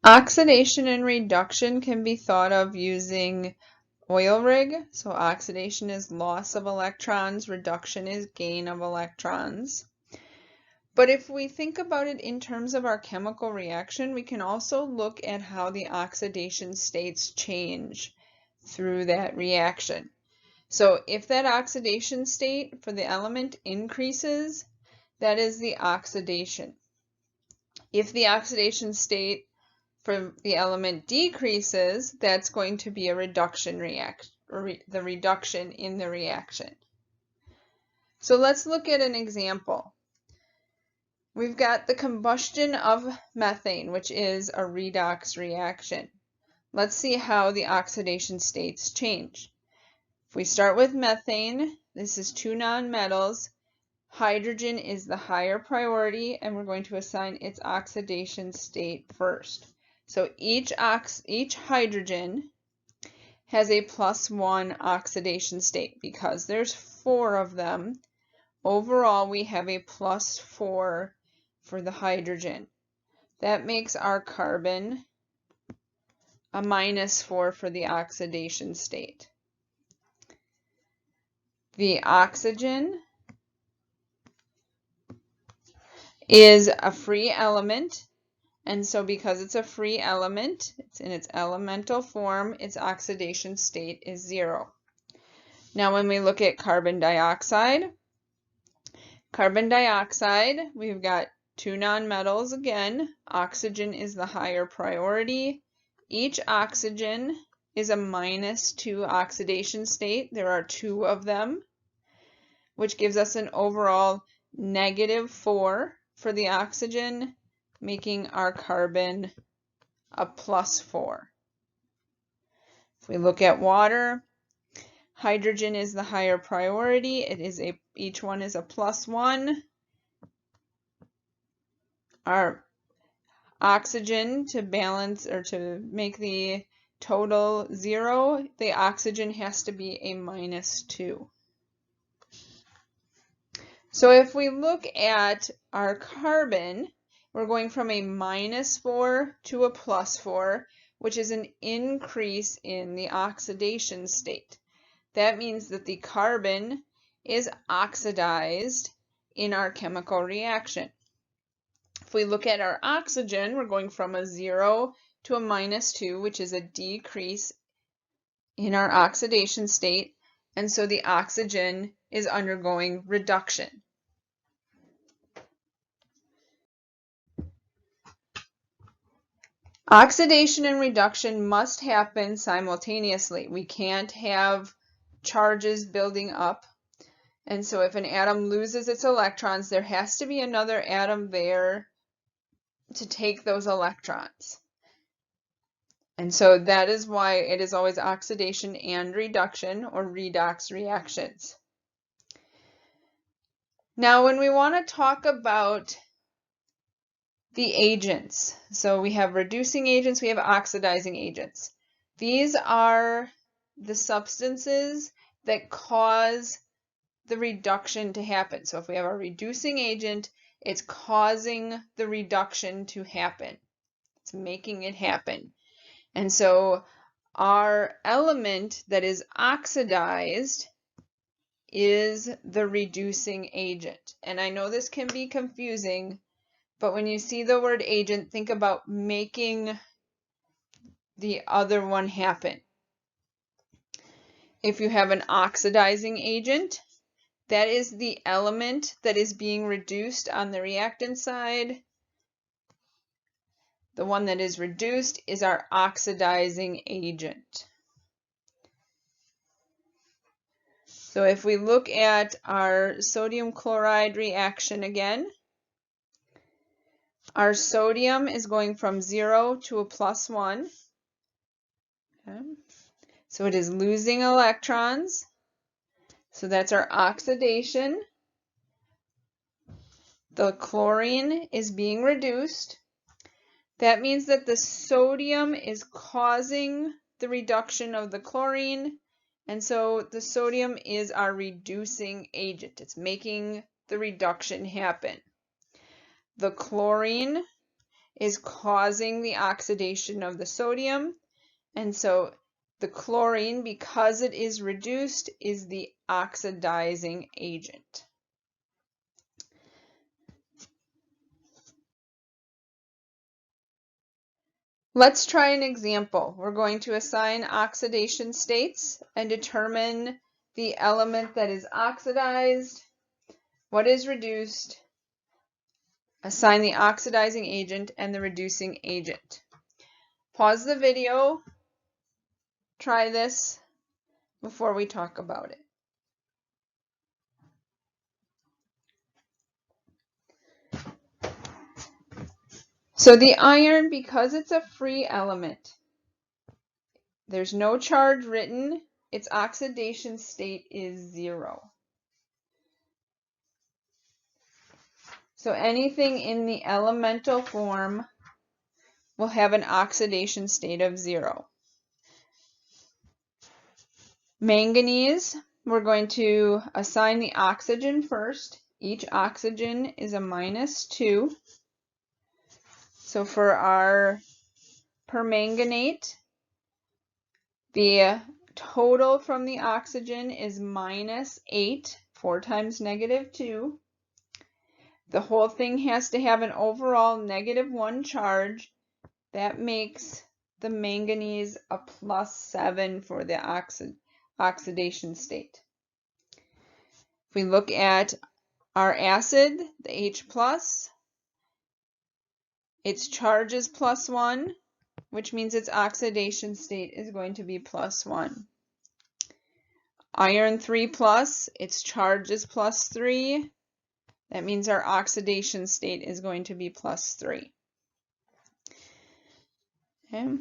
Oxidation and reduction can be thought of using oil rig. So oxidation is loss of electrons, reduction is gain of electrons. But if we think about it in terms of our chemical reaction, we can also look at how the oxidation states change through that reaction. So if that oxidation state for the element increases, that is the oxidation. If the oxidation state for the element decreases, that's going to be a reduction reaction, or the reduction in the reaction. So let's look at an example. We've got the combustion of methane, which is a redox reaction. Let's see how the oxidation states change. If we start with methane, this is two nonmetals. Hydrogen is the higher priority, and we're going to assign its oxidation state first. So each hydrogen has a +1 oxidation state because there's 4 of them. Overall, we have a +4 for the hydrogen. That makes our carbon a -4 for the oxidation state. The oxygen is a free element. And so because it's a free element, it's in its elemental form, its oxidation state is 0. Now when we look at carbon dioxide, we've got two nonmetals again. Oxygen is the higher priority. Each oxygen is a -2 oxidation state. There are 2 of them, which gives us an overall -4 for the oxygen, making our carbon a +4. If we look at water, hydrogen is the higher priority. Each one is a +1. Our oxygen, to balance or to make the total 0, the oxygen has to be a -2. So if we look at our carbon, we're going from a -4 to a +4, which is an increase in the oxidation state. That means that the carbon is oxidized in our chemical reaction. If we look at our oxygen, we're going from a 0 to a -2, which is a decrease in our oxidation state, and so the oxygen is undergoing reduction. Oxidation and reduction must happen simultaneously. We can't have charges building up. And so if an atom loses its electrons, there has to be another atom there to take those electrons. And so that is why it is always oxidation and reduction, or redox reactions. Now when we want to talk about the agents, so we have reducing agents, we have oxidizing agents. These are the substances that cause the reduction to happen. So if we have a reducing agent, it's causing the reduction to happen. It's making it happen. And so our element that is oxidized is the reducing agent. And I know this can be confusing, but when you see the word agent, think about making the other one happen. If you have an oxidizing agent, that is the element that is being reduced on the reactant side. The one that is reduced is our oxidizing agent. So if we look at our sodium chloride reaction again, our sodium is going from 0 to a +1. Okay. So it is losing electrons. So that's our oxidation. The chlorine is being reduced. That means that the sodium is causing the reduction of the chlorine, and so the sodium is our reducing agent. It's making the reduction happen. The chlorine is causing the oxidation of the sodium, and so the chlorine, because it is reduced, is the oxidizing agent. Let's try an example. We're going to assign oxidation states and determine the element that is oxidized, what is reduced, assign the oxidizing agent and the reducing agent. Pause the video, try this before we talk about it. So the iron, because it's a free element, there's no charge written, its oxidation state is 0. So anything in the elemental form will have an oxidation state of 0. Manganese, we're going to assign the oxygen first. Each oxygen is a -2. So for our permanganate, the total from the oxygen is -8, 4 times -2. The whole thing has to have an overall -1 charge. That makes the manganese a +7 for the oxidation state. If we look at our acid, the H+, its charge is +1, which means its oxidation state is going to be +1. Iron 3+, its charge is +3. That means our oxidation state is going to be +3. Okay.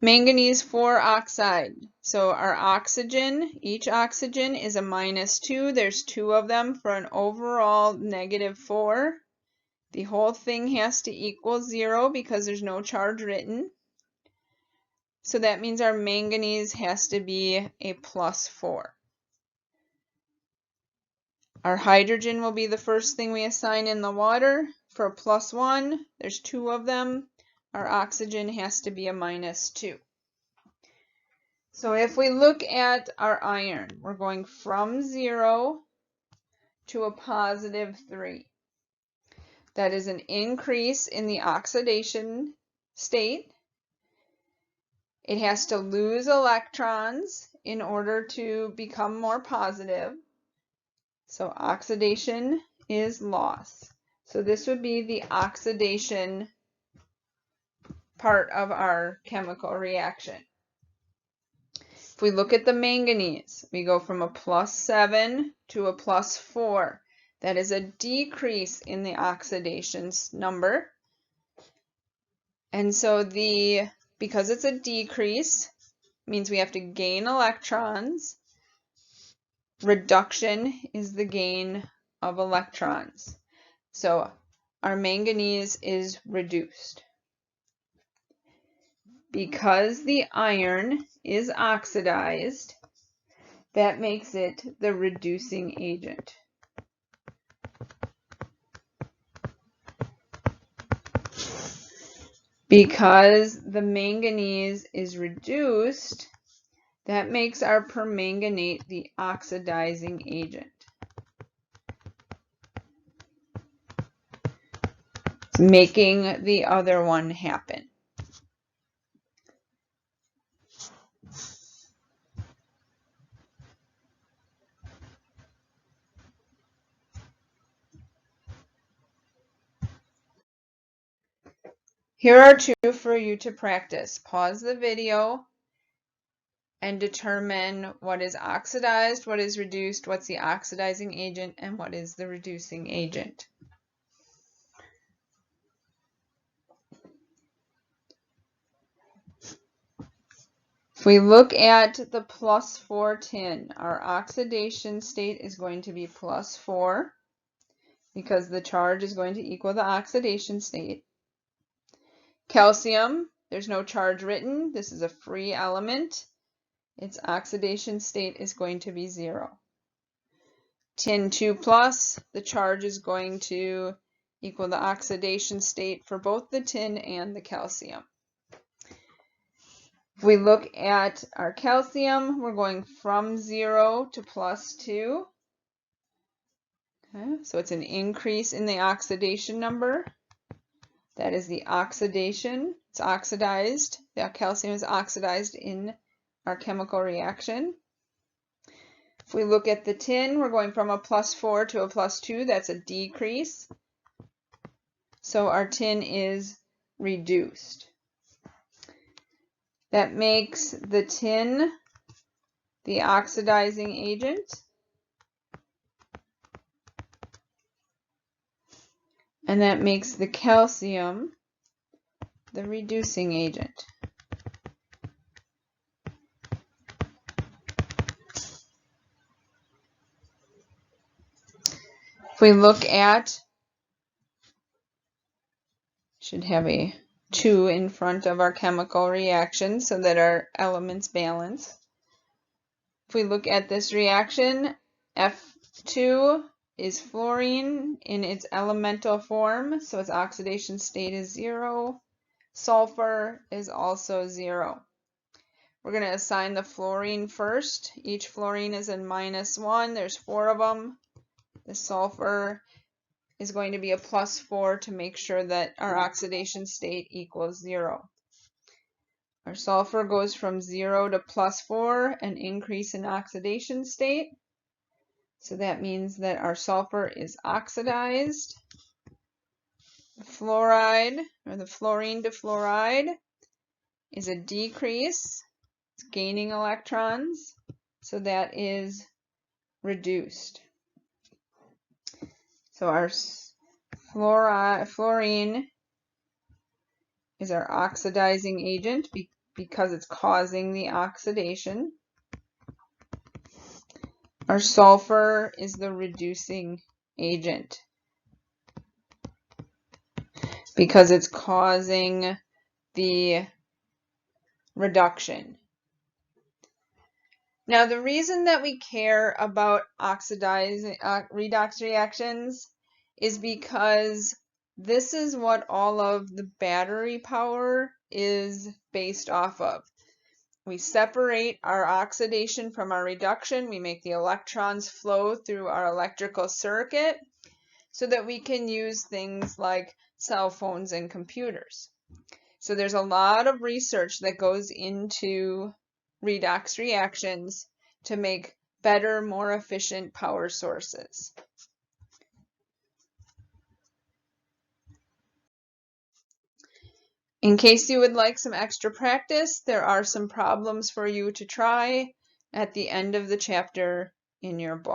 Manganese 4 oxide. So our oxygen, each oxygen is a -2. There's 2 of them for an overall -4. The whole thing has to equal 0 because there's no charge written. So that means our manganese has to be a +4. Our hydrogen will be the first thing we assign in the water. For a +1, there's 2 of them. Our oxygen has to be a -2. So if we look at our iron, we're going from 0 to a +3. That is an increase in the oxidation state. It has to lose electrons in order to become more positive. So oxidation is loss. So this would be the oxidation part of our chemical reaction. If we look at the manganese, we go from a +7 to a +4. That is a decrease in the oxidation number. And so because it's a decrease, means we have to gain electrons. Reduction is the gain of electrons. So our manganese is reduced. Because the iron is oxidized, that makes it the reducing agent. Because the manganese is reduced, that makes our permanganate the oxidizing agent. It's making the other one happen. Here are 2 for you to practice. Pause the video and determine what is oxidized, what is reduced, what's the oxidizing agent, and what is the reducing agent. If we look at the +4 tin, our oxidation state is going to be +4 because the charge is going to equal the oxidation state. Calcium, there's no charge written. This is a free element. Its oxidation state is going to be 0. Tin 2+, the charge is going to equal the oxidation state for both the tin and the calcium. If we look at our calcium, we're going from 0 to +2. Okay, so it's an increase in the oxidation number. That is the oxidation. It's oxidized. The calcium is oxidized in our chemical reaction. If we look at the tin, we're going from a +4 to a +2. That's a decrease. So our tin is reduced. That makes the tin the oxidizing agent. And that makes the calcium the reducing agent. If we look at, should have a 2 in front of our chemical reaction so that our elements balance. If we look at this reaction, F2 is fluorine in its elemental form, so its oxidation state is 0. Sulfur is also 0. We're going to assign the fluorine first. Each fluorine is in -1. There's 4 of them. The sulfur is going to be a +4 to make sure that our oxidation state equals 0. Our sulfur goes from 0 to +4, an increase in oxidation state. So that means that our sulfur is oxidized. The fluoride, or the fluorine to fluoride, is a decrease. It's gaining electrons, so that is reduced. So our fluorine is our oxidizing agent because it's causing the oxidation. Our sulfur is the reducing agent because it's causing the reduction. Now, the reason that we care about oxidizing redox reactions is because this is what all of the battery power is based off of. We separate our oxidation from our reduction. We make the electrons flow through our electrical circuit so that we can use things like cell phones and computers. So there's a lot of research that goes into redox reactions to make better, more efficient power sources. In case you would like some extra practice, there are some problems for you to try at the end of the chapter in your book.